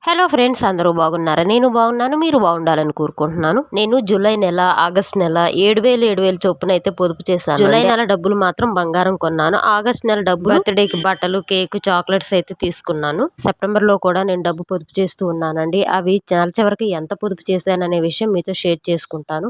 Hello friends, అందరూ బాగున్నారా? నేను బాగున్నాను, మీరు బాగుండాలని కోరుకుంటున్నాను. నేను జూలై నెల, ఆగస్ట్ నెల 7,000 చొప్పున అయితే పొదుపు చేశాను. జూలై నెల డబ్బులు మాత్రం బంగారం కొన్నాను. ఆగస్ట్ నెల డబ్బులు బర్త్డేకి బట్టలు, కేక్, చాక్లెట్స్ అయితే తీసుకున్నాను. సెప్టెంబర్ లో కూడా నేను డబ్బు పొదుపు చేస్తూ ఉన్నానండి. అవి నెల చివరికి ఎంత పొదుపు చేశాననే విషయం మీతో షేర్ చేసుకుంటాను.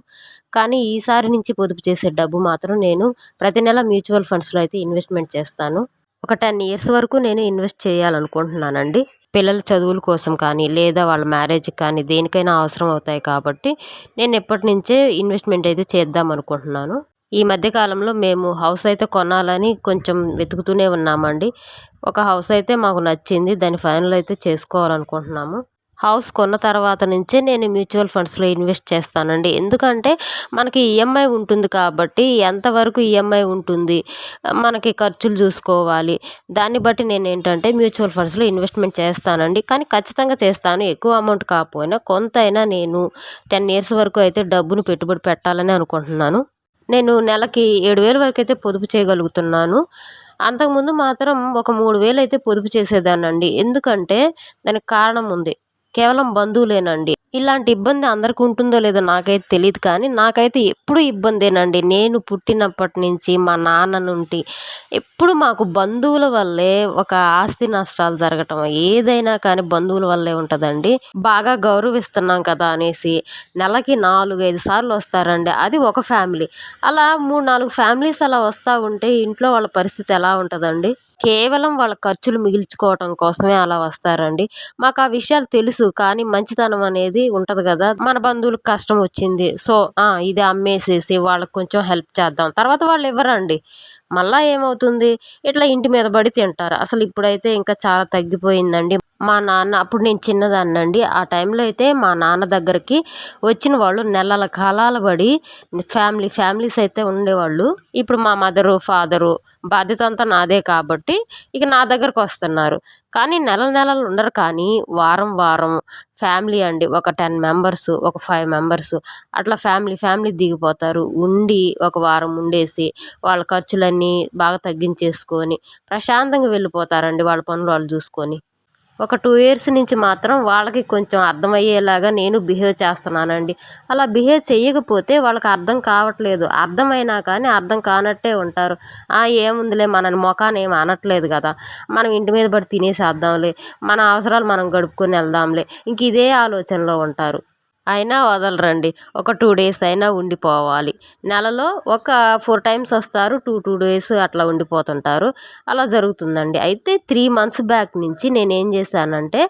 కానీ ఈసారి నుంచి పొదుపు చేసే డబ్బు మాత్రం నేను ప్రతి నెల మ్యూచువల్ ఫండ్స్ లో అయితే ఇన్వెస్ట్మెంట్ చేస్తాను. ఒక 10 ఇయర్స్ వరకు నేను ఇన్వెస్ట్ చేయాలనుకుంటున్నానండి. పిల్లల చదువుల కోసం కానీ, లేదా వాళ్ళ మ్యారేజ్కి కానీ దేనికైనా అవసరం అవుతాయి కాబట్టి నేను ఎప్పటి నుంచే ఇన్వెస్ట్మెంట్ అయితే చేద్దాం అనుకుంటున్నాను. ఈ మధ్య కాలంలో మేము హౌస్ అయితే కొనాలని కొంచెం వెతుకుతూనే ఉన్నామండి. ఒక హౌస్ అయితే మాకు నచ్చింది, దాన్ని ఫైనల్ అయితే చేసుకోవాలనుకుంటున్నాము. హౌస్ కొన్న తర్వాత నుంచే నేను మ్యూచువల్ ఫండ్స్లో ఇన్వెస్ట్ చేస్తానండి. ఎందుకంటే మనకి ఈఎంఐ ఉంటుంది కాబట్టి ఎంతవరకు ఈఎంఐ ఉంటుంది, మనకి ఖర్చులు చూసుకోవాలి. దాన్ని బట్టి నేను ఏంటంటే మ్యూచువల్ ఫండ్స్లో ఇన్వెస్ట్మెంట్ చేస్తానండి. కానీ ఖచ్చితంగా చేస్తాను. ఎక్కువ అమౌంట్ కాకపోయినా కొంతైనా నేను 10 ఇయర్స్ వరకు అయితే డబ్బును పెట్టుబడి పెట్టాలని అనుకుంటున్నాను. నేను నెలకి 7,000 వరకు అయితే పొదుపు చేయగలుగుతున్నాను. అంతకుముందు మాత్రం ఒక 3,000 అయితే పొదుపు చేసేదానండి. ఎందుకంటే దానికి కారణం ఉంది. కేవలం బంధువులేనండి. ఇలాంటి ఇబ్బంది అందరికి ఉంటుందో లేదో నాకైతే తెలియదు, కానీ నాకైతే ఎప్పుడు ఇబ్బందేనండి. నేను పుట్టినప్పటి నుంచి మా నాన్న నుండి ఎప్పుడు మాకు బంధువుల వల్లే ఒక ఆస్తి నష్టాలు జరగటం ఏదైనా కానీ బంధువుల వల్లే ఉంటుందండి. బాగా గౌరవిస్తున్నాం కదా అనేసి నెలకి 4-5 సార్లు వస్తారండి. అది ఒక ఫ్యామిలీ. అలా 3-4 ఫ్యామిలీస్ అలా వస్తూ ఉంటే ఇంట్లో వాళ్ళ పరిస్థితి ఎలా ఉంటుందండి? కేవలం వాళ్ళ ఖర్చులు మిగిల్చుకోవటం కోసమే అలా వస్తారండి. మాకు ఆ విషయాలు తెలుసు, కానీ మంచితనం అనేది ఉంటది కదా. మన బంధువులకు కష్టం వచ్చింది, సో ఇది అమ్మేసేసి వాళ్ళకి కొంచెం హెల్ప్ చేద్దాం, తర్వాత వాళ్ళు ఇవ్వరండి. మళ్ళా ఏమవుతుంది, ఇట్లా ఇంటి మీద పడి తింటారు. అసలు ఇప్పుడైతే ఇంకా చాలా తగ్గిపోయిందండి. మా నాన్న అప్పుడు నేను చిన్నదాన్నండి. ఆ టైంలో అయితే మా నాన్న దగ్గరికి వచ్చిన వాళ్ళు నెలల కాలాల పడి ఫ్యామిలీస్ అయితే ఉండేవాళ్ళు. ఇప్పుడు మా మదరు, ఫాదరు బాధ్యత అంతా నాదే కాబట్టి ఇక నా దగ్గరకు వస్తున్నారు. కానీ నెలలు ఉండరు, కానీ వారం వారం ఫ్యామిలీ అండి. ఒక 10 మెంబర్స్, ఒక 5 మెంబర్స్ అట్లా ఫ్యామిలీ దిగిపోతారు. ఉండి ఒక వారం ఉండేసి వాళ్ళ ఖర్చులన్నీ బాగా తగ్గించేసుకొని ప్రశాంతంగా వెళ్ళిపోతారండి. వాళ్ళ పనులు వాళ్ళు చూసుకొని. ఒక 2 ఇయర్స్ నుంచి మాత్రం వాళ్ళకి కొంచెం అర్థమయ్యేలాగా నేను బిహేవ్ చేస్తున్నానండి. అలా బిహేవ్ చేయకపోతే వాళ్ళకి అర్థం కావట్లేదు. అర్థమైనా కానీ అర్థం కానట్టే ఉంటారు. ఏముందిలే, మనని మొఖాన్ని ఏమి అనట్లేదు కదా, మనం ఇంటి మీద పడి తినేసేద్దాంలే, మన అవసరాలు మనం గడుపుకొని వెళ్దాంలే, ఇంక ఇదే ఆలోచనలో ఉంటారు. అయినా వదలరండి. ఒక 2 డేస్ అయినా ఉండిపోవాలి. నెలలో ఒక 4 టైమ్స్ వస్తారు, 2 డేస్ అట్లా ఉండిపోతుంటారు. అలా జరుగుతుందండి. అయితే 3 మంత్స్ బ్యాక్ నుంచి నేనేం చేశానంటే,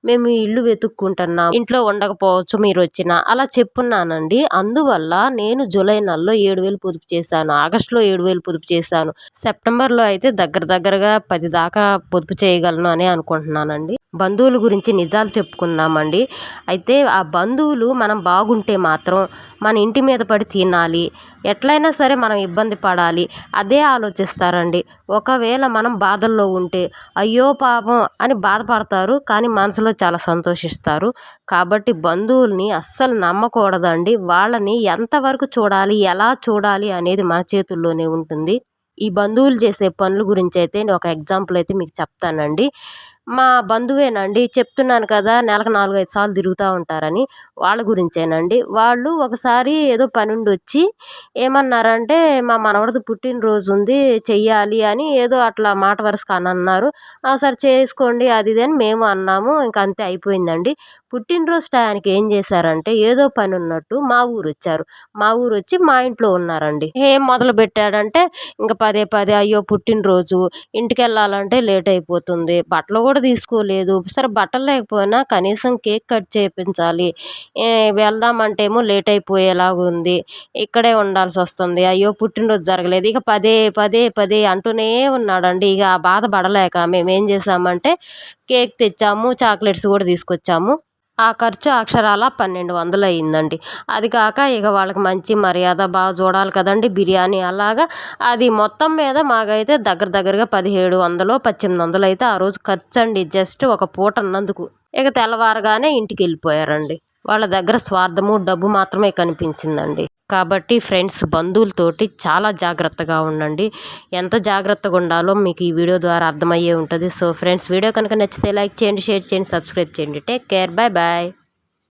మేము ఇల్లు వెతుక్కుంటున్నాం, ఇంట్లో ఉండకపోవచ్చు మీరు వచ్చినా, అలా చెప్పున్నానండి. అందువల్ల నేను జూలై నెలలో 7,000 పొదుపు చేశాను, ఆగస్టులో 7,000 పొదుపు చేశాను, సెప్టెంబర్లో అయితే దగ్గరగా 10 దాకా పొదుపు చేయగలను అని అనుకుంటున్నానండి. బంధువుల గురించి నిజాలు చెప్పుకుందామండి. అయితే ఆ బంధువులు మనం బాగుంటే మాత్రం మన ఇంటి మీద పడి తినాలి, ఎట్లయినా సరే మనం ఇబ్బంది పడాలి, అదే ఆలోచిస్తారండి. ఒకవేళ మనం బాధల్లో ఉంటే అయ్యో పాపం అని బాధపడతారు, కానీ మనసులో చాలా సంతోషిస్తారు. కాబట్టి బంధువుల్ని అస్సలు నమ్మకూడదండి. వాళ్ళని ఎంతవరకు చూడాలి, ఎలా చూడాలి అనేది మన చేతుల్లోనే ఉంటుంది. ఈ బంధువులు చేసే పనుల గురించి అయితే నేను ఒక ఎగ్జాంపుల్ అయితే మీకు చెప్తానండి. మా బంధువేనండి, చెప్తున్నాను కదా నెలకు 4-5 సార్లు తిరుగుతూ ఉంటారని. వాళ్ళ గురించేనండి. వాళ్ళు ఒకసారి ఏదో పనుండి వచ్చి ఏమన్నారంటే, మా మనవడిది పుట్టినరోజు ఉంది, చెయ్యాలి అని ఏదో అట్లా మాట వరుసగా అని అన్నారు. సరే చేసుకోండి అది ఇది అని మేము అన్నాము. ఇంక అంతే అయిపోయిందండి. పుట్టినరోజు టయానికి ఏం చేశారంటే, ఏదో పని ఉన్నట్టు మా ఊరు వచ్చారు. మా ఊరు వచ్చి మా ఇంట్లో ఉన్నారండి. ఏం మొదలు పెట్టాడంటే, ఇంకా పదే అయ్యో పుట్టినరోజు, ఇంటికి వెళ్ళాలంటే లేట్ అయిపోతుంది, బట్టలు కూడా తీసుకోలేదు. సరే బట్టలు లేకపోయినా కనీసం కేక్ కట్ చేయించాలి, వెళ్దామంటే ఏమో లేట్ అయిపోయేలాగా ఉంది, ఇక్కడే ఉండాల్సి వస్తుంది, అయ్యో పుట్టినరోజు జరగలేదు. ఇక పదే అంటూనే ఉన్నాడండి. ఇక ఆ బాధ పడలేక మేమేం చేసామంటే కేక్ తెచ్చాము, చాక్లెట్స్ కూడా తీసుకొచ్చాము. ఆ ఖర్చు అక్షరాల 1,200 అయ్యిందండి. అది కాక ఇక వాళ్ళకి మంచి మర్యాద బాగా చూడాలి కదండి, బిర్యానీ అలాగా. అది మొత్తం మీద మాకైతే దగ్గరగా 1,700-1,800 అయితే ఆ రోజు ఖర్చు అండి, జస్ట్ ఒక పూట అన్నందుకు. ఇక తెల్లవారగానే ఇంటికి వెళ్ళిపోయారండి. వాళ్ళ దగ్గర స్వార్థము, డబ్బు మాత్రమే కనిపించిందండి. కాబట్టి ఫ్రెండ్స్ బంధువులతోటి చాలా జాగ్రత్తగా ఉండండి. ఎంత జాగ్రత్తగా ఉండాలో మీకు ఈ వీడియో ద్వారా అర్థమయ్యే ఉంటుంది. సో ఫ్రెండ్స్, వీడియో కనుక నచ్చితే లైక్ చేయండి, షేర్ చేయండి, సబ్స్క్రైబ్ చేయండి. Take care, bye bye.